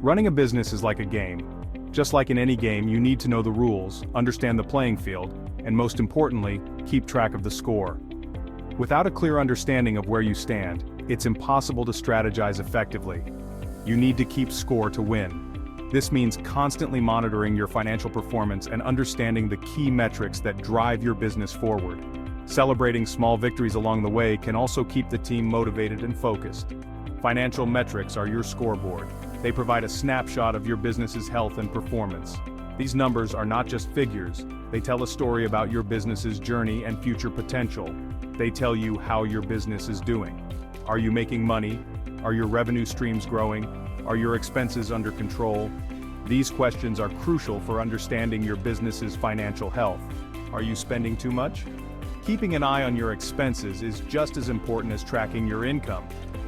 Running a business is like a game. Just like in any game, you need to know the rules, understand the playing field, and most importantly, keep track of the score. Without a clear understanding of where you stand, it's impossible to strategize effectively. You need to keep score to win. This means constantly monitoring your financial performance and understanding the key metrics that drive your business forward. Celebrating small victories along the way can also keep the team motivated and focused. Financial metrics are your scoreboard. They provide a snapshot of your business's health and performance. These numbers are not just figures, they tell a story about your business's journey and future potential. They tell you how your business is doing. Are you making money? Are your revenue streams growing? Are your expenses under control? These questions are crucial for understanding your business's financial health. Are you spending too much? Keeping an eye on your expenses is just as important as tracking your income.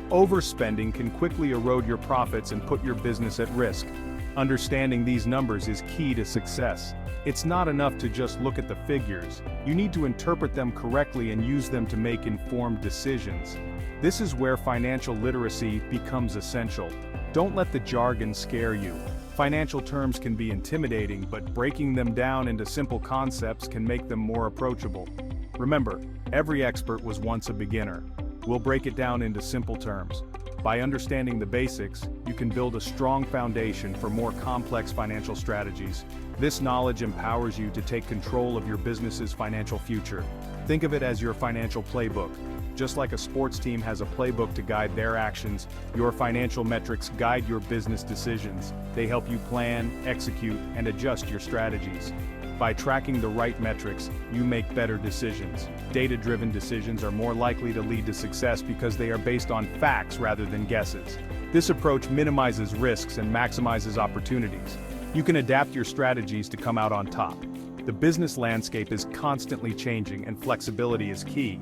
Overspending can quickly erode your profits and put your business at risk. Understanding these numbers is key to success. It's not enough to just look at the figures. You need to interpret them correctly and use them to make informed decisions. This is where financial literacy becomes essential. Don't let the jargon scare you. Financial terms can be intimidating, but breaking them down into simple concepts can make them more approachable. Remember, every expert was once a beginner. We'll break it down into simple terms. By understanding the basics, you can build a strong foundation for more complex financial strategies. This knowledge empowers you to take control of your business's financial future. Think of it as your financial playbook. Just like a sports team has a playbook to guide their actions, your financial metrics guide your business decisions. They help you plan, execute, and adjust your strategies. By tracking the right metrics, you make better decisions. Data-driven decisions are more likely to lead to success because they are based on facts rather than guesses. This approach minimizes risks and maximizes opportunities. You can adapt your strategies to come out on top. The business landscape is constantly changing and flexibility is key.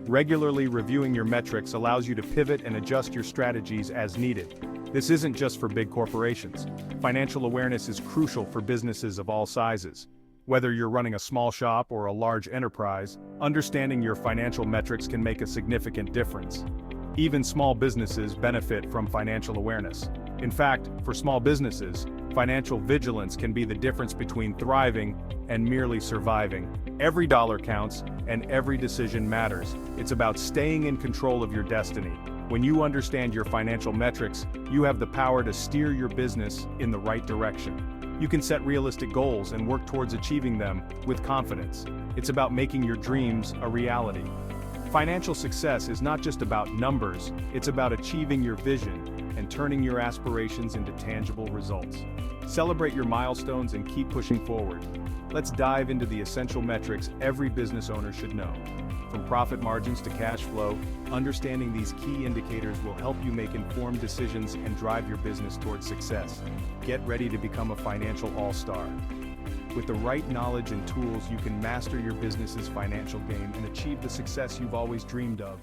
Regularly reviewing your metrics allows you to pivot and adjust your strategies as needed. This isn't just for big corporations. Financial awareness is crucial for businesses of all sizes. Whether you're running a small shop or a large enterprise, understanding your financial metrics can make a significant difference. Even small businesses benefit from financial awareness. In fact, for small businesses, financial vigilance can be the difference between thriving and merely surviving. Every dollar counts, and every decision matters. It's about staying in control of your destiny. When you understand your financial metrics, you have the power to steer your business in the right direction. You can set realistic goals and work towards achieving them with confidence. It's about making your dreams a reality. Financial success is not just about numbers, it's about achieving your vision and turning your aspirations into tangible results. Celebrate your milestones and keep pushing forward. Let's dive into the essential metrics every business owner should know. From profit margins to cash flow, understanding these key indicators will help you make informed decisions and drive your business towards success. Get ready to become a financial all-star. With the right knowledge and tools, you can master your business's financial game and achieve the success you've always dreamed of.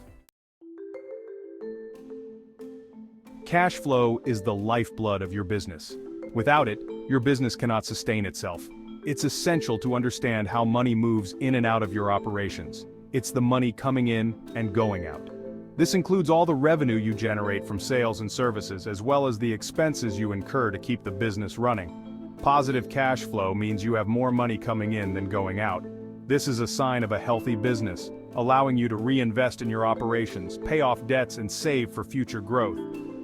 Cash flow is the lifeblood of your business. Without it, your business cannot sustain itself. It's essential to understand how money moves in and out of your operations. It's the money coming in and going out. This includes all the revenue you generate from sales and services, as well as the expenses you incur to keep the business running. Positive cash flow means you have more money coming in than going out. This is a sign of a healthy business, allowing you to reinvest in your operations, pay off debts, and save for future growth.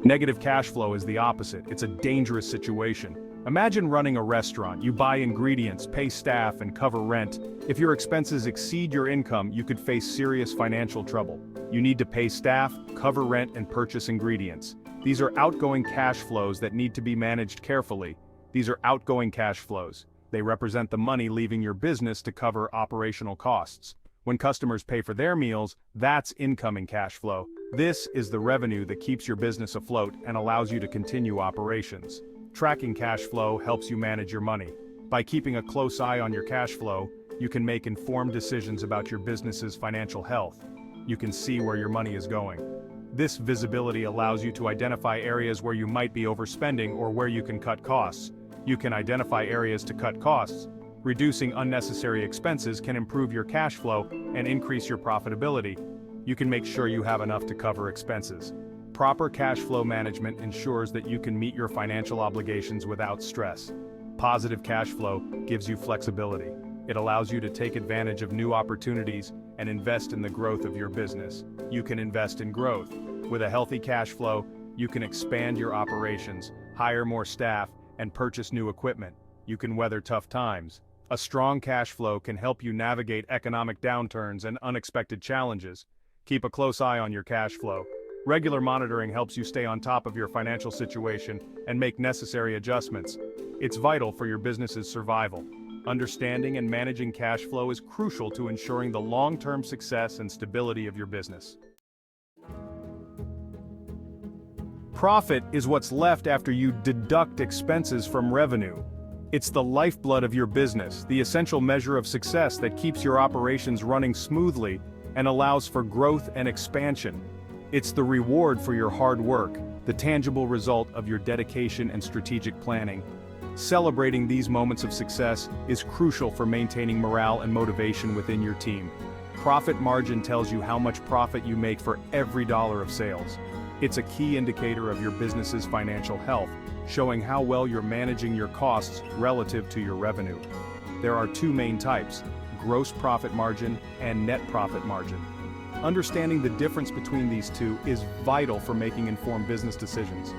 Negative cash flow is the opposite. It's a dangerous situation. Imagine running a restaurant. You buy ingredients, pay staff, and cover rent. If your expenses exceed your income, you could face serious financial trouble. You need to pay staff, cover rent, and purchase ingredients. These are outgoing cash flows that need to be managed carefully. These are outgoing cash flows. They represent the money leaving your business to cover operational costs. When customers pay for their meals, that's incoming cash flow. This is the revenue that keeps your business afloat and allows you to continue operations. Tracking cash flow helps you manage your money. By keeping a close eye on your cash flow, you can make informed decisions about your business's financial health. You can see where your money is going. This visibility allows you to identify areas where you might be overspending or where you can cut costs. You can identify areas to cut costs. Reducing unnecessary expenses can improve your cash flow and increase your profitability. You can make sure you have enough to cover expenses. Proper cash flow management ensures that you can meet your financial obligations without stress. Positive cash flow gives you flexibility. It allows you to take advantage of new opportunities and invest in the growth of your business. You can invest in growth. With a healthy cash flow, you can expand your operations, hire more staff, and purchase new equipment. You can weather tough times. A strong cash flow can help you navigate economic downturns and unexpected challenges. Keep a close eye on your cash flow. Regular monitoring helps you stay on top of your financial situation and make necessary adjustments. It's vital for your business's survival. Understanding and managing cash flow is crucial to ensuring the long-term success and stability of your business. Profit is what's left after you deduct expenses from revenue. It's the lifeblood of your business, the essential measure of success that keeps your operations running smoothly and allows for growth and expansion. It's the reward for your hard work, the tangible result of your dedication and strategic planning. Celebrating these moments of success is crucial for maintaining morale and motivation within your team. Profit margin tells you how much profit you make for every dollar of sales. It's a key indicator of your business's financial health, showing how well you're managing your costs relative to your revenue. There are two main types: gross profit margin and net profit margin. Understanding the difference between these two is vital for making informed business decisions.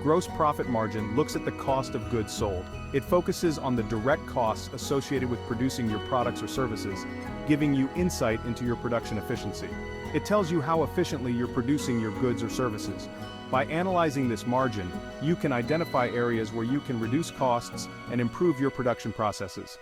Gross profit margin looks at the cost of goods sold. It focuses on the direct costs associated with producing your products or services, giving you insight into your production efficiency. It tells you how efficiently you're producing your goods or services. By analyzing this margin, you can identify areas where you can reduce costs and improve your production processes.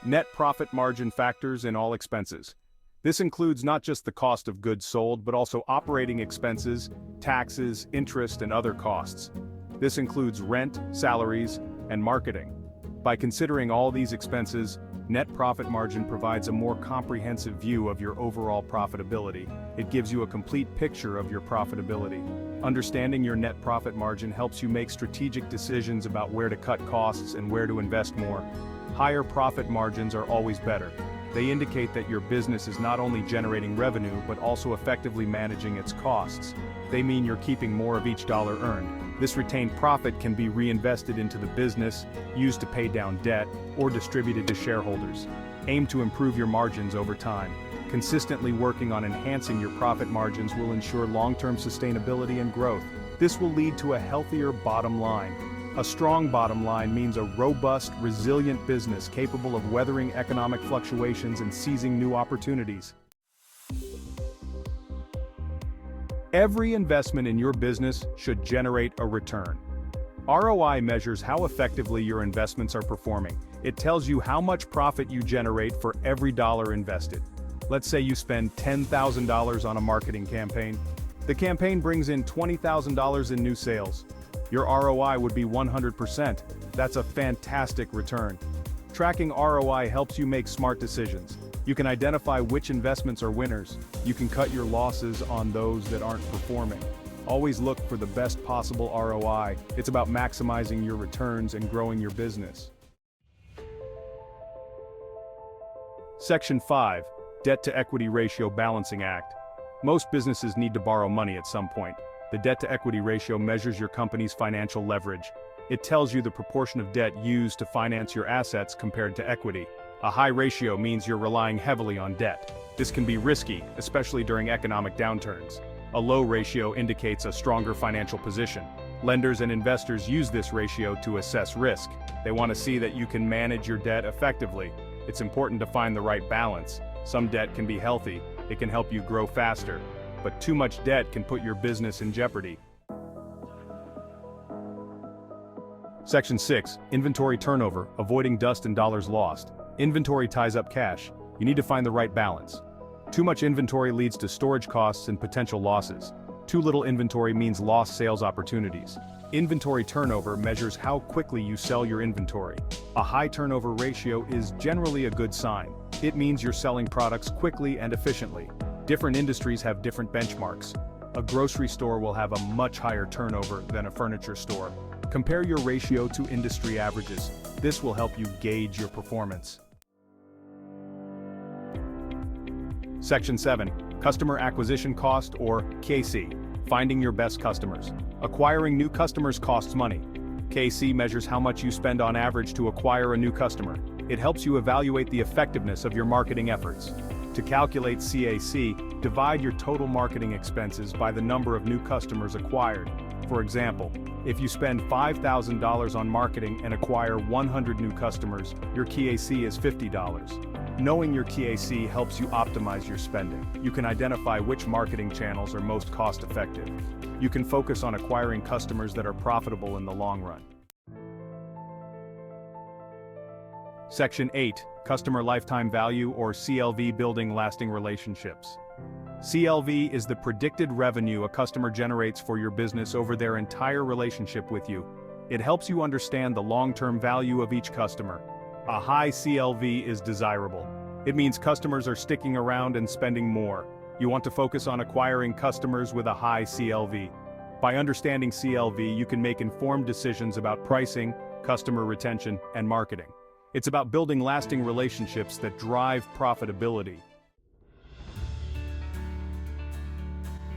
Net profit margin factors in all expenses. This includes not just the cost of goods sold, but also operating expenses, taxes, interest, and other costs. This includes rent, salaries, and marketing. By considering all these expenses, net profit margin provides a more comprehensive view of your overall profitability. It gives you a complete picture of your profitability. Understanding your net profit margin helps you make strategic decisions about where to cut costs and where to invest more. Higher profit margins are always better. They indicate that your business is not only generating revenue, but also effectively managing its costs. They mean you're keeping more of each dollar earned. This retained profit can be reinvested into the business, used to pay down debt, or distributed to shareholders. Aim to improve your margins over time. Consistently working on enhancing your profit margins will ensure long-term sustainability and growth. This will lead to a healthier bottom line. A strong bottom line means a robust, resilient business capable of weathering economic fluctuations and seizing new opportunities. Every investment in your business should generate a return. ROI measures how effectively your investments are performing. It tells you how much profit you generate for every dollar invested. Let's say you spend $10,000 on a marketing campaign. The campaign brings in $20,000 in new sales. Your ROI would be 100%. That's a fantastic return. Tracking ROI helps you make smart decisions. You can identify which investments are winners. You can cut your losses on those that aren't performing. Always look for the best possible ROI. It's about maximizing your returns and growing your business. Section 5. Debt-to-Equity Ratio Balancing Act. Most businesses need to borrow money at some point. The debt-to-equity ratio measures your company's financial leverage. It tells you the proportion of debt used to finance your assets compared to equity. A high ratio means you're relying heavily on debt. This can be risky, especially during economic downturns. A low ratio indicates a stronger financial position. Lenders and investors use this ratio to assess risk. They want to see that you can manage your debt effectively. It's important to find the right balance. Some debt can be healthy. It can help you grow faster. But too much debt can put your business in jeopardy. Section 6. Inventory turnover, avoiding dust and dollars lost. Inventory ties up cash. You need to find the right balance. Too much inventory leads to storage costs and potential losses. Too little inventory means lost sales opportunities. Inventory turnover measures how quickly you sell your inventory. A high turnover ratio is generally a good sign. It means you're selling products quickly and efficiently. Different industries have different benchmarks. A grocery store will have a much higher turnover than a furniture store. Compare your ratio to industry averages. This will help you gauge your performance. Section 7. Customer Acquisition Cost, or KC. Finding your best customers. Acquiring new customers costs money. KC measures how much you spend on average to acquire a new customer. It helps you evaluate the effectiveness of your marketing efforts. To calculate CAC, divide your total marketing expenses by the number of new customers acquired. For example, if you spend $5,000 on marketing and acquire 100 new customers, your KAC is $50. Knowing your KAC helps you optimize your spending. You can identify which marketing channels are most cost-effective. You can focus on acquiring customers that are profitable in the long run. Section 8, Customer Lifetime Value or CLV, building lasting relationships. CLV is the predicted revenue a customer generates for your business over their entire relationship with you. It helps you understand the long-term value of each customer. A high CLV is desirable. It means customers are sticking around and spending more. You want to focus on acquiring customers with a high CLV. By understanding CLV, you can make informed decisions about pricing, customer retention, and marketing. It's about building lasting relationships that drive profitability.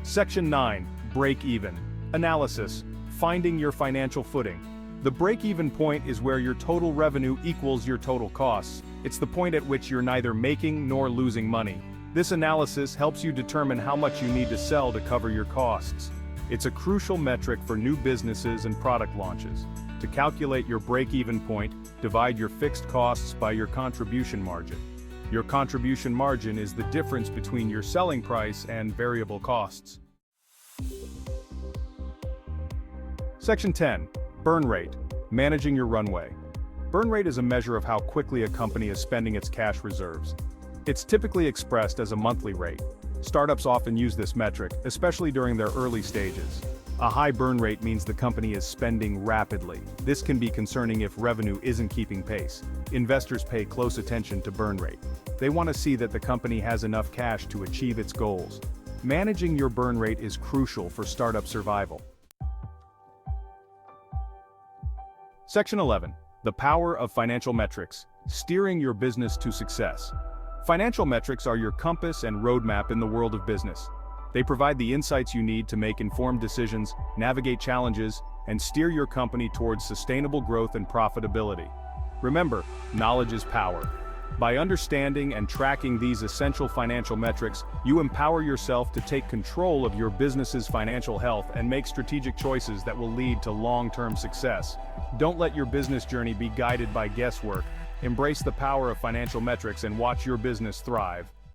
Section 9, Break-even. Analysis. Finding your financial footing. The break-even point is where your total revenue equals your total costs. It's the point at which you're neither making nor losing money. This analysis helps you determine how much you need to sell to cover your costs. It's a crucial metric for new businesses and product launches. To calculate your break-even point, divide your fixed costs by your contribution margin. Your contribution margin is the difference between your selling price and variable costs. Section 10. Burn rate. Managing your runway. Burn rate is a measure of how quickly a company is spending its cash reserves. It's typically expressed as a monthly rate. Startups often use this metric, especially during their early stages. A high burn rate means the company is spending rapidly. This can be concerning if revenue isn't keeping pace. Investors pay close attention to burn rate. They want to see that the company has enough cash to achieve its goals. Managing your burn rate is crucial for startup survival. Section 11. The power of financial metrics. Steering your business to success. Financial metrics are your compass and roadmap in the world of business. They provide the insights you need to make informed decisions, navigate challenges, and steer your company towards sustainable growth and profitability. Remember, knowledge is power. By understanding and tracking these essential financial metrics, you empower yourself to take control of your business's financial health and make strategic choices that will lead to long-term success. Don't let your business journey be guided by guesswork. Embrace the power of financial metrics and watch your business thrive.